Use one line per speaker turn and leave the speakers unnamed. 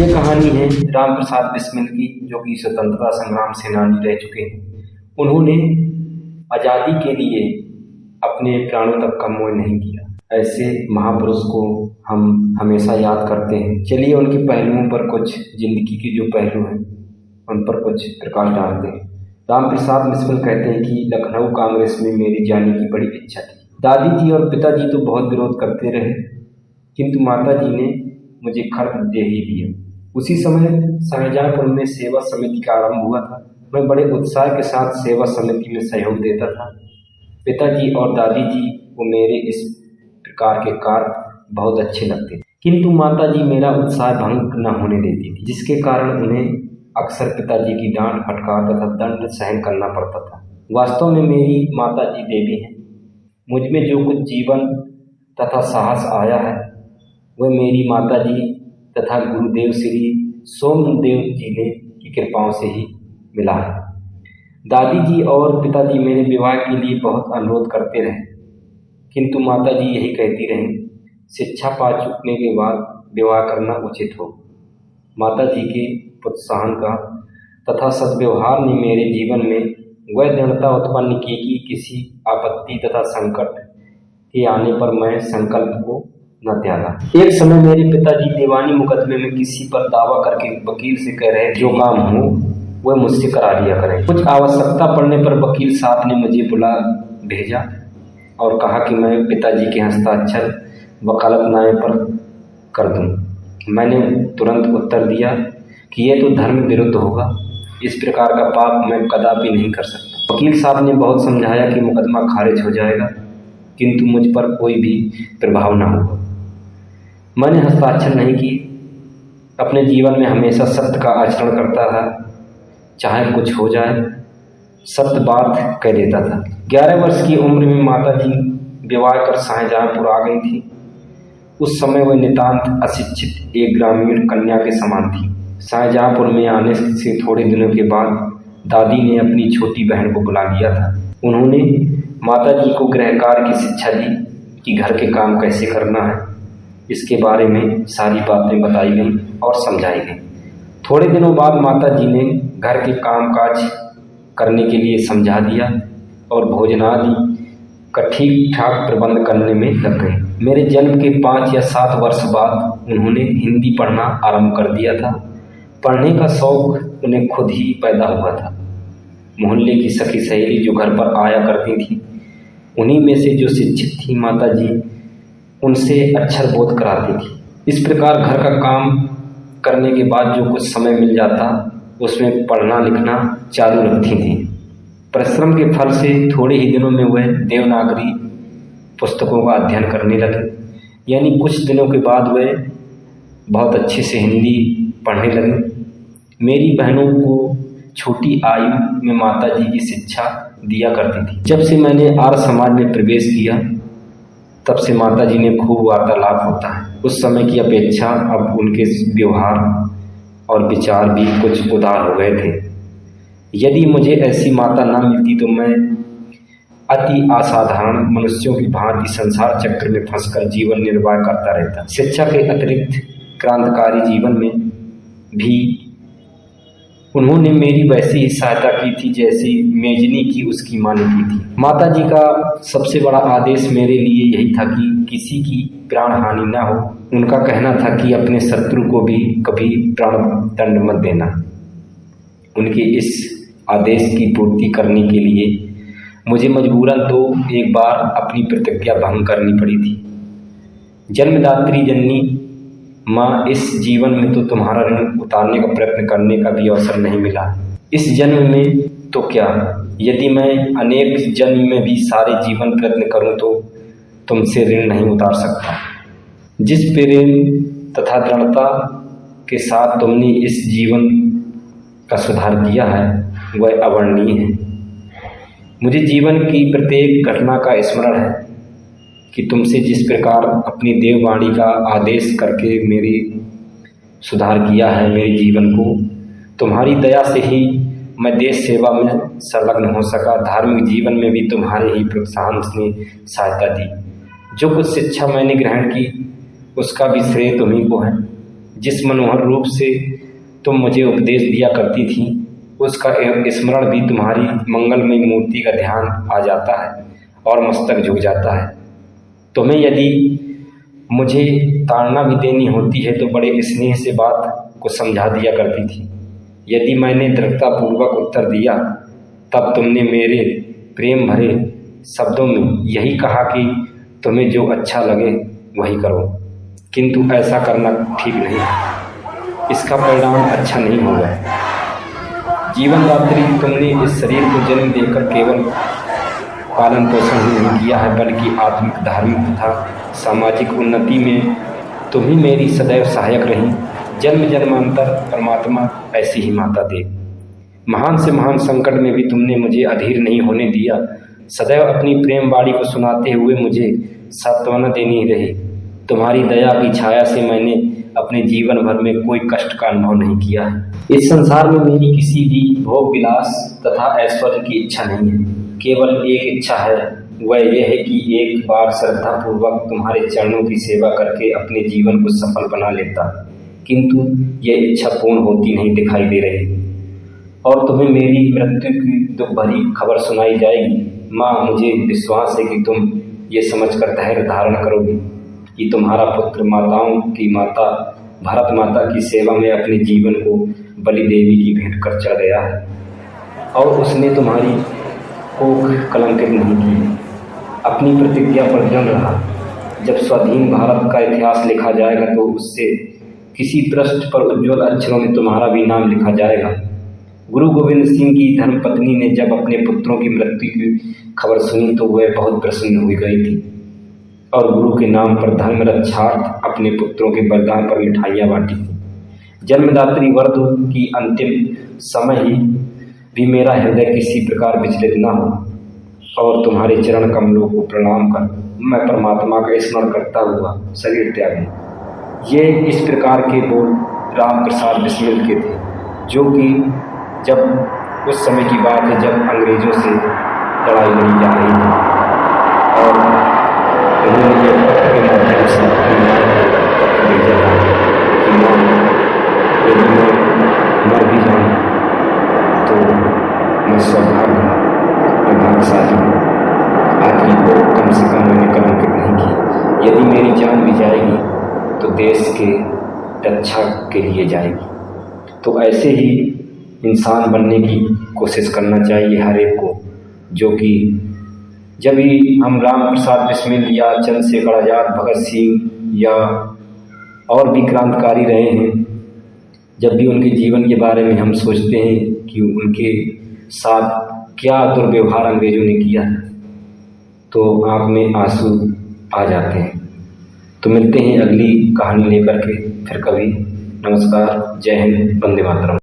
ये कहानी है राम प्रसाद बिस्मिल की, जो कि स्वतंत्रता संग्राम सेनानी रह चुके हैं। उन्होंने आज़ादी के लिए अपने प्राणों तक का मोह नहीं किया। ऐसे महापुरुष को हम हमेशा याद करते हैं। चलिए उनके पहलुओं पर, कुछ जिंदगी के जो पहलू हैं उन पर कुछ प्रकाश डालते हैं। राम प्रसाद बिस्मिल कहते हैं कि लखनऊ कांग्रेस में मेरी जाने की बड़ी इच्छा थी। दादी जी और पिताजी तो बहुत विरोध करते रहे, किंतु माता जी ने मुझे खर्च दे ही दिया। उसी समय शाहजहाँपुर में सेवा समिति का आरंभ हुआ था। मैं बड़े उत्साह के साथ सेवा समिति में सहयोग देता था। पिताजी और दादी जी को मेरे इस प्रकार के कार्य बहुत अच्छे लगते थे, किंतु माता जी मेरा उत्साह भंग न होने देती थी, जिसके कारण उन्हें अक्सर पिताजी की डांट, फटकार तथा दंड सहन करना पड़ता था। वास्तव में मेरी माता जी देवी हैं। मुझ में जो कुछ जीवन तथा साहस आया है वह मेरी माता जी तथा गुरुदेव श्री सोमदेव जी ने की कृपाओं से ही मिला है। दादी जी और पिताजी मेरे विवाह के लिए बहुत अनुरोध करते रहे, किंतु माता जी यही कहती रहीं, शिक्षा पा चुकने के बाद विवाह करना उचित हो। माता जी के प्रोत्साहन का तथा सद्व्यवहार ने मेरे जीवन में वह दृढ़ता उत्पन्न की कि किसी आपत्ति तथा संकट के आने पर मैं संकल्प को न त्यागा। एक समय मेरे पिताजी दीवानी मुकदमे में किसी पर दावा करके वकील से कह रहे, जो काम हो वह मुझसे करा लिया करें। कुछ आवश्यकता पड़ने पर वकील साहब ने मुझे बुला भेजा और कहा कि मैं पिताजी के हस्ताक्षर वकालतनामे पर कर दूं। मैंने तुरंत उत्तर दिया कि यह तो धर्म विरुद्ध होगा, इस प्रकार का पाप मैं कदापि नहीं कर सकता। वकील साहब ने बहुत समझाया कि मुकदमा खारिज हो जाएगा, किंतु मुझ पर कोई भी प्रभाव न होगा। मैंने हस्ताक्षर नहीं की। अपने जीवन में हमेशा सत्य का आचरण करता था, चाहे कुछ हो जाए सत्य बात कह देता था। 11 वर्ष की उम्र में माता जी विवाह कर शाहजहाँपुर आ गई थी। उस समय वह नितांत अशिक्षित एक ग्रामीण कन्या के समान थी। शाहजहाँपुर में आने से थोड़े दिनों के बाद दादी ने अपनी छोटी बहन को बुला लिया था। उन्होंने माता जी को गृह कार्य की शिक्षा दी कि घर के काम कैसे करना है। इसके बारे में सारी बातें बताई गई और समझाई गई। थोड़े दिनों बाद माता जी ने घर के कामकाज करने के लिए समझा दिया और भोजनादि का ठीक ठाक प्रबंध करने में लग गए। मेरे जन्म के 5 या 7 वर्ष बाद उन्होंने हिंदी पढ़ना आरंभ कर दिया था। पढ़ने का शौक उन्हें खुद ही पैदा हुआ था। मोहल्ले की सखी सहेली जो घर पर आया करती थी, उन्हीं में से जो शिक्षित थी माता जी उनसे अक्षर बोध कराती थी। इस प्रकार घर का काम करने के बाद जो कुछ समय मिल जाता उसमें पढ़ना लिखना चालू रखती थी। परिश्रम के फल से थोड़े ही दिनों में वह देवनागरी पुस्तकों का अध्ययन करने लगे। यानी कुछ दिनों के बाद वह बहुत अच्छे से हिंदी पढ़ने लगी। मेरी बहनों को छोटी आयु में माता जी की शिक्षा दिया करती थी। जब से मैंने आर्य समाज में प्रवेश किया तब से माता जी ने खूब वार्तालाप होता है। उस समय की अपेक्षा अब उनके व्यवहार और विचार भी कुछ उदार हो गए थे। यदि मुझे ऐसी माता न मिलती तो मैं अति असाधारण मनुष्यों की भांति संसार चक्र में फंसकर जीवन निर्वाह करता रहता। शिक्षा के अतिरिक्त क्रांतिकारी जीवन में भी उन्होंने मेरी वैसी ही सहायता की थी जैसी मेजनी की उसकी माँ ने की थी। माता जी का सबसे बड़ा आदेश मेरे लिए यही था कि किसी की प्राण हानि न हो। उनका कहना था कि अपने शत्रु को भी कभी प्राण दंड मत देना। उनके इस आदेश की पूर्ति करने के लिए मुझे मजबूरन तो एक बार अपनी प्रतिज्ञा भंग करनी पड़ी थी। जन्मदात्री जननी माँ, इस जीवन में तो तुम्हारा ऋण उतारने का प्रयत्न करने का भी अवसर नहीं मिला। इस जन्म में तो क्या, यदि मैं अनेक जन्म में भी सारे जीवन प्रयत्न करूं तो तुमसे ऋण नहीं उतार सकता। जिस प्रेम तथा दृढ़ता के साथ तुमने इस जीवन का सुधार किया है वह अवर्णनीय है। मुझे जीवन की प्रत्येक घटना का स्मरण है कि तुमसे जिस प्रकार अपनी देववाणी का आदेश करके मेरी सुधार किया है मेरे जीवन को। तुम्हारी दया से ही मैं देश सेवा में संलग्न हो सका। धार्मिक जीवन में भी तुम्हारे ही प्रोत्साहन ने सहायता दी। जो कुछ शिक्षा मैंने ग्रहण की उसका भी श्रेय तुम्हीं को है। जिस मनोहर रूप से तुम मुझे उपदेश दिया करती थी, उसका स्मरण भी तुम्हारी मंगलमय मूर्ति का ध्यान आ जाता है और मस्तक झुक जाता है। तुम्हें यदि मुझे ताड़ना भी देनी होती है तो बड़े स्नेह से बात को समझा दिया करती थी। यदि मैंने दृढ़तापूर्वक उत्तर दिया तब तुमने मेरे प्रेम भरे शब्दों में यही कहा कि तुम्हें जो अच्छा लगे वही करो, किंतु ऐसा करना ठीक नहीं है, इसका परिणाम अच्छा नहीं होगा। जीवनदात्री, तुमने इस शरीर को जन्म देकर केवल पालन पोषण ही नहीं किया है, बल्कि आत्मिक, धार्मिक तथा सामाजिक उन्नति में तुम ही मेरी सदैव सहायक रही। जन्म जन्मांतर परमात्मा ऐसी ही माता दे। महान से महान संकट में भी तुमने मुझे अधीर नहीं होने दिया। सदैव अपनी प्रेम वाणी को सुनाते हुए मुझे सांत्वना देनी रही। तुम्हारी दया की छाया से मैंने अपने जीवन भर में कोई कष्ट का अनुभव नहीं किया है। इस संसार में मेरी किसी भी भोग विलास तथा ऐश्वर्य की इच्छा नहीं है। केवल एक इच्छा है, वह यह है कि एक बार श्रद्धापूर्वक तुम्हारे चरणों की सेवा करके अपने जीवन को सफल बना लेता, किंतु यह इच्छा पूर्ण होती नहीं दिखाई दे रही और तुम्हें मेरी मृत्यु की दुख भरी खबर सुनाई जाएगी। माँ, मुझे विश्वास है कि तुम ये समझकर धैर्य धारण करोगी कि तुम्हारा पुत्र माताओं की माता भारत माता की सेवा में अपने जीवन को बलि देवी की भेंट कर चढ़ गया है और उसने तुम्हारी कोख कलंकित नहीं की। अपनी प्रतिज्ञा पर दृढ़ रहा। जब स्वाधीन भारत का इतिहास लिखा जाएगा तो उससे किसी पृष्ठ पर उज्ज्वल अक्षरों में तुम्हारा भी नाम लिखा जाएगा। गुरु गोविंद सिंह की धर्मपत्नी ने जब अपने पुत्रों की मृत्यु की खबर सुनी तो वह बहुत प्रसन्न हो गई थी और गुरु के नाम पर धर्म रक्षार्थ अपने पुत्रों के बलिदान पर मिठाइयाँ बांटी थी। जन्मदात्री वर्द की अंतिम समय ही भी मेरा हृदय किसी प्रकार विचलित न हो और तुम्हारे चरण कमलों को प्रणाम कर मैं परमात्मा का स्मरण करता हुआ शरीर त्यागी। ये इस प्रकार के बोल राम प्रसाद बिस्मिल के थे, जो कि जब उस समय की बात है जब अंग्रेजों से लड़ाई लड़ी जा रही थी और उन्होंने ये पत्र के माध्यम से पत्र भेजा था कि यदि मैं मर भी जाऊँ तो मैं सौभाग्य मैं भाग्यशाली हूँ। आपकी को कम से कम मैंने कलंकित नहीं की। यदि मेरी जान भी जाएगी तो देश के रक्षा के लिए जाएगी। तो ऐसे ही इंसान बनने की कोशिश करना चाहिए हर एक को, जो कि जब भी हम राम प्रसाद बिस्मिल या चंद्रशेखर आज़ाद, भगत सिंह या और भी क्रांतिकारी रहे हैं, जब भी उनके जीवन के बारे में हम सोचते हैं कि उनके साथ क्या दुर्व्यवहार अंग्रेजों ने किया है, तो आँख में आंसू आ जाते हैं। तो मिलते हैं अगली कहानी लेकर के फिर कभी। नमस्कार, जय हिंद, वंदे मातरम।